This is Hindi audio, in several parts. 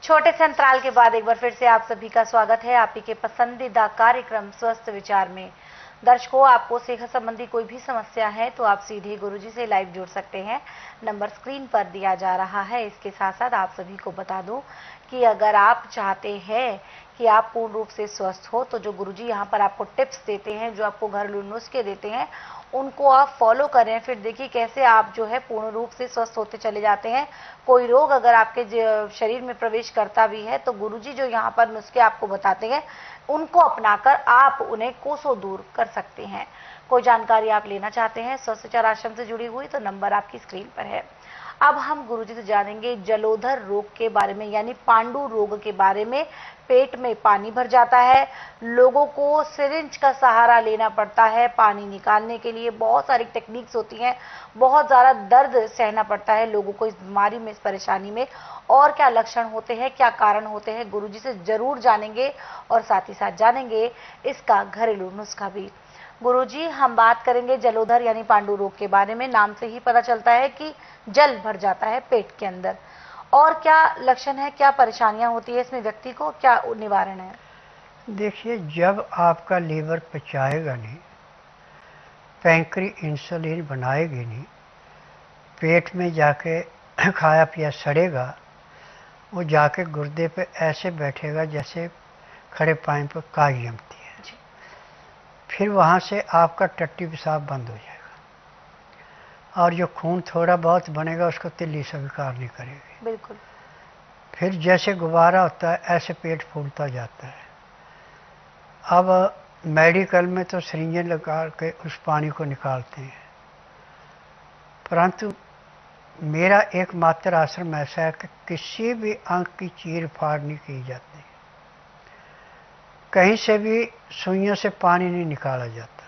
छोटे से अंतराल के बाद एक बार फिर से आप सभी का स्वागत है आप ही के पसंदीदा कार्यक्रम स्वस्थ विचार में। दर्शकों, आपको सेहत संबंधी कोई भी समस्या है तो आप सीधे गुरुजी से लाइव जुड़ सकते हैं। नंबर स्क्रीन पर दिया जा रहा है। इसके साथ साथ आप सभी को बता दूं कि अगर आप चाहते हैं कि आप पूर्ण रूप से स्वस्थ हो तो जो गुरुजी यहाँ पर आपको टिप्स देते हैं, जो आपको घरेलू नुस्खे देते हैं, उनको आप फॉलो करें। फिर देखिए कैसे आप जो है पूर्ण रूप से स्वस्थ होते चले जाते हैं। कोई रोग अगर आपके शरीर में प्रवेश करता भी है तो गुरुजी जो यहाँ पर नुस्खे आपको बताते हैं उनको अपनाकर आप उन्हें कोसों दूर कर सकते हैं। कोई जानकारी आप लेना चाहते हैं स्वस्थ विचार आश्रम से जुड़ी हुई तो नंबर आपकी स्क्रीन पर है। अब हम गुरुजी से जानेंगे जलोदर रोग के बारे में, यानी पांडु रोग के बारे में। पेट में पानी भर जाता है, लोगों को सिरिंज का सहारा लेना पड़ता है पानी निकालने के लिए। बहुत सारी टेक्निक्स होती हैं, बहुत ज़्यादा दर्द सहना पड़ता है लोगों को इस बीमारी में, इस परेशानी में। और क्या लक्षण होते हैं, क्या कारण होते हैं, गुरुजी से जरूर जानेंगे और साथ ही साथ जानेंगे इसका घरेलू नुस्खा भी। गुरुजी, हम बात करेंगे जलोदर यानी पांडु रोग के बारे में। नाम से ही पता चलता है कि जल भर जाता है पेट के अंदर। और क्या लक्षण है, क्या परेशानियां होती है इसमें व्यक्ति को, क्या निवारण है? देखिए, जब आपका लीवर पचाएगा नहीं, पैंक्री इंसुलिन बनाएगी नहीं, पेट में जाके खाया पिया सड़ेगा, वो जाके गुर्दे पे ऐसे बैठेगा जैसे खड़े पानी पर काई जमती है। फिर वहाँ से आपका टट्टी पेशाब बंद हो जाएगा और जो खून थोड़ा बहुत बनेगा उसको तिल्ली स्वीकार नहीं करेगी। बिल्कुल। फिर जैसे गुब्बारा होता है ऐसे पेट फूलता जाता है। अब मेडिकल में तो सिरिंजन लगा के उस पानी को निकालते हैं, परंतु मेरा एकमात्र आश्रम ऐसा है कि किसी भी अंग की चीर फाड़ नहीं की जाती, कहीं से भी सुइयों से पानी नहीं निकाला जाता,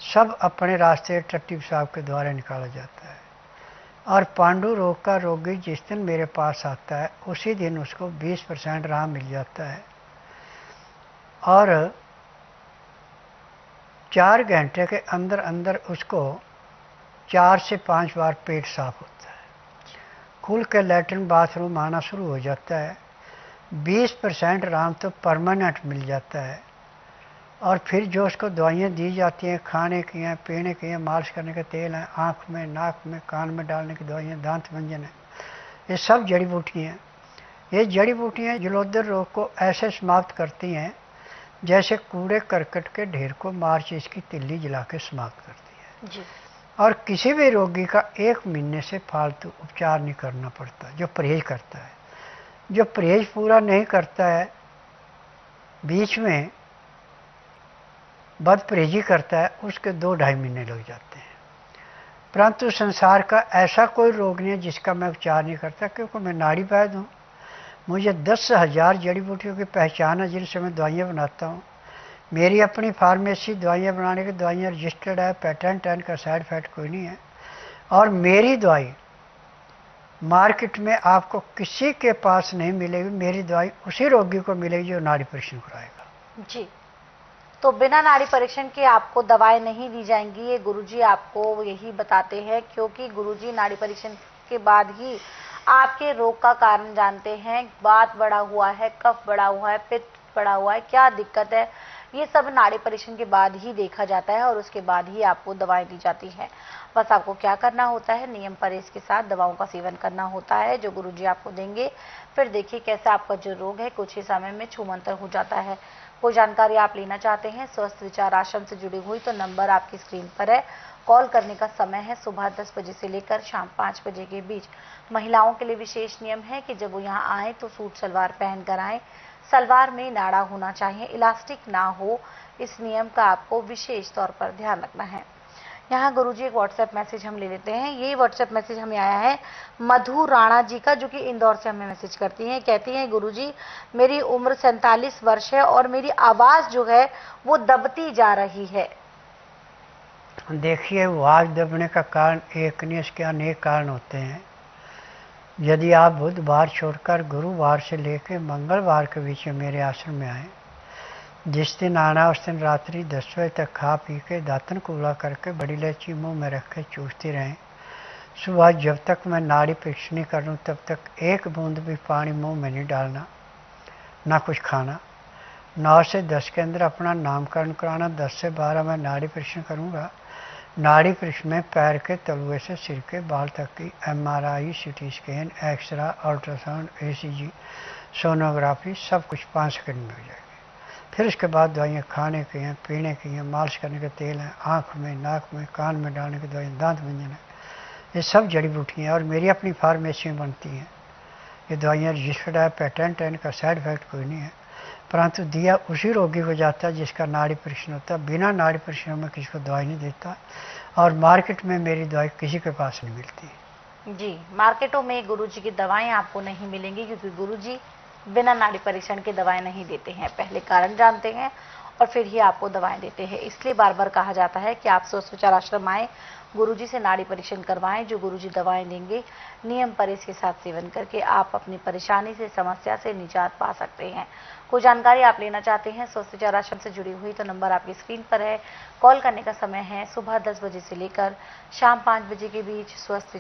सब अपने रास्ते टट्टी पेशाब के द्वारा निकाला जाता है। और पांडु रोग का रोगी जिस दिन मेरे पास आता है उसी दिन उसको 20% आराम मिल जाता है और 4 घंटे के अंदर अंदर उसको 4 से 5 बार पेट साफ होता है, खुल के लैट्रिन बाथरूम आना शुरू हो जाता है। 20% आराम तो परमानेंट मिल जाता है। और फिर जो उसको दवाइयाँ दी जाती हैं, खाने की हैं, पीने की हैं, मालिश करने के तेल हैं, आँख में, नाक में, कान में डालने की दवाइयाँ, दांत मंजन है, ये सब जड़ी बूटी हैं। ये जड़ी बूटियाँ जलोदर रोग को ऐसे समाप्त करती हैं जैसे कूड़े करकट के ढेर को माचिस की तिल्ली जला के समाप्त करती है जी। और किसी भी रोगी का 1 महीने से फालतू उपचार नहीं करना पड़ता। जो परहेज करता है, जो परहेज पूरा नहीं करता है, बीच में बद परहेजी करता है, उसके 2-2.5 महीने लग जाते हैं। परंतु संसार का ऐसा कोई रोग नहीं है जिसका मैं उपचार नहीं करता, क्योंकि मैं नाड़ी वैद्य हूँ। मुझे 10,000 जड़ी बूटियों की पहचान है जिनसे मैं दवाइयाँ बनाता हूँ। मेरी अपनी फार्मेसी, दवाइयाँ बनाने की दवाइयाँ रजिस्टर्ड है, पेटेंट है, इनका साइड इफेक्ट कोई नहीं है। और मेरी दवाई मार्केट में आपको किसी के पास नहीं मिलेगी, मेरी दवाई उसी रोगी को मिलेगी जो नाड़ी परीक्षण कराएगा। जी, तो बिना नाड़ी परीक्षण के आपको दवाएं नहीं दी जाएंगी, ये गुरुजी आपको यही बताते हैं, क्योंकि गुरुजी नाड़ी परीक्षण के बाद ही आपके रोग का कारण जानते हैं। बात बढ़ा हुआ है, कफ बढ़ा हुआ है, पित्त बढ़ा हुआ है, क्या दिक्कत है, ये सब नाड़ी परीक्षण के बाद ही देखा जाता है और उसके बाद ही आपको दवाएं दी जाती हैं। बस आपको क्या करना होता है, नियम परहेज के साथ दवाओं का सेवन करना होता है जो गुरुजी आपको देंगे। फिर देखिए कैसे आपका जो रोग है कुछ ही समय में छूमंतर हो जाता है। कोई जानकारी आप लेना चाहते हैं स्वस्थ विचार आश्रम से जुड़ी हुई तो नंबर आपकी स्क्रीन पर है। कॉल करने का समय है सुबह 10 बजे से लेकर शाम 5 बजे के बीच। महिलाओं के लिए विशेष नियम है कि जब वो यहाँ आए तो सूट सलवार पहन कर आए, सलवार में नाड़ा होना चाहिए, इलास्टिक ना हो। इस नियम का आपको विशेष तौर पर ध्यान रखना है। यहाँ गुरुजी एक व्हाट्सएप मैसेज हम ले लेते हैं। ये व्हाट्सएप मैसेज हमें आया है मधु राणा जी का, जो कि इंदौर से हमें मैसेज करती हैं। कहती हैं, गुरुजी मेरी उम्र 47 वर्ष है और मेरी आवाज़ जो है वो दबती जा रही है। देखिए, आवाज़ दबने का कारण एक नहीं, इसके अनेक कारण होते हैं। यदि आप बुधवार छोड़कर गुरुवार से लेकर मंगलवार के बीच में मेरे आश्रम में आए, जिस दिन आना उस दिन रात्रि 10 बजे तक खा पी के दातन कूला करके बड़ी इलायची मुँह में रख के चूसते रहें, सुबह जब तक मैं नाड़ी परीक्षण नहीं कर लूँ तब तक एक बूंद भी पानी मुंह में नहीं डालना, ना कुछ खाना। 9 से 10 के अंदर अपना नामकरण कराना। 10 से 12 मैं नाड़ी परीक्षण करूँगा। नाड़ी परीक्षण में पैर के तलुए से सिर के बाल तक की MRI, CT scan, x-ray, ultrasound, ECG, sonography सब कुछ 5 सेकंड में हो जाएगी। फिर उसके बाद दवाइयाँ खाने की हैं, पीने की हैं, मालिश करने के तेल हैं, आँख में, नाक में, कान में डालने की दवाइयाँ, दांत मंजन है, ये सब जड़ी बूटियाँ हैं और मेरी अपनी फार्मेसी में बनती हैं। ये दवाइयाँ रजिस्टर्ड है, पेटेंट है, इनका साइड इफेक्ट कोई नहीं है, परंतु दिया उसी रोगी को जाता है जिसका नाड़ी परीक्षण होता है। बिना नाड़ी परीक्षण में किसी को दवाई नहीं देता और मार्केट में मेरी दवाई किसी के पास नहीं मिलती। जी, मार्केटों में गुरुजी की दवाएं आपको नहीं मिलेंगी क्योंकि गुरुजी बिना नाड़ी परीक्षण के दवाएं नहीं देते हैं। पहले कारण जानते हैं और फिर ही आपको दवाएं देते हैं। इसलिए बार बार कहा जाता है कि आप स्वस्थ विचार आश्रम आए, गुरुजी से नाड़ी परीक्षण करवाएं। जो गुरुजी दवाएं देंगे, नियम परहेज के साथ सेवन करके आप अपनी परेशानी से, समस्या से निजात पा सकते हैं। कोई जानकारी आप लेना चाहते हैं स्वस्थ विचार आश्रम से जुड़ी हुई, तो नंबर आपकी स्क्रीन पर है। कॉल करने का समय है सुबह 10 बजे से लेकर शाम 5 बजे के बीच। स्वस्थ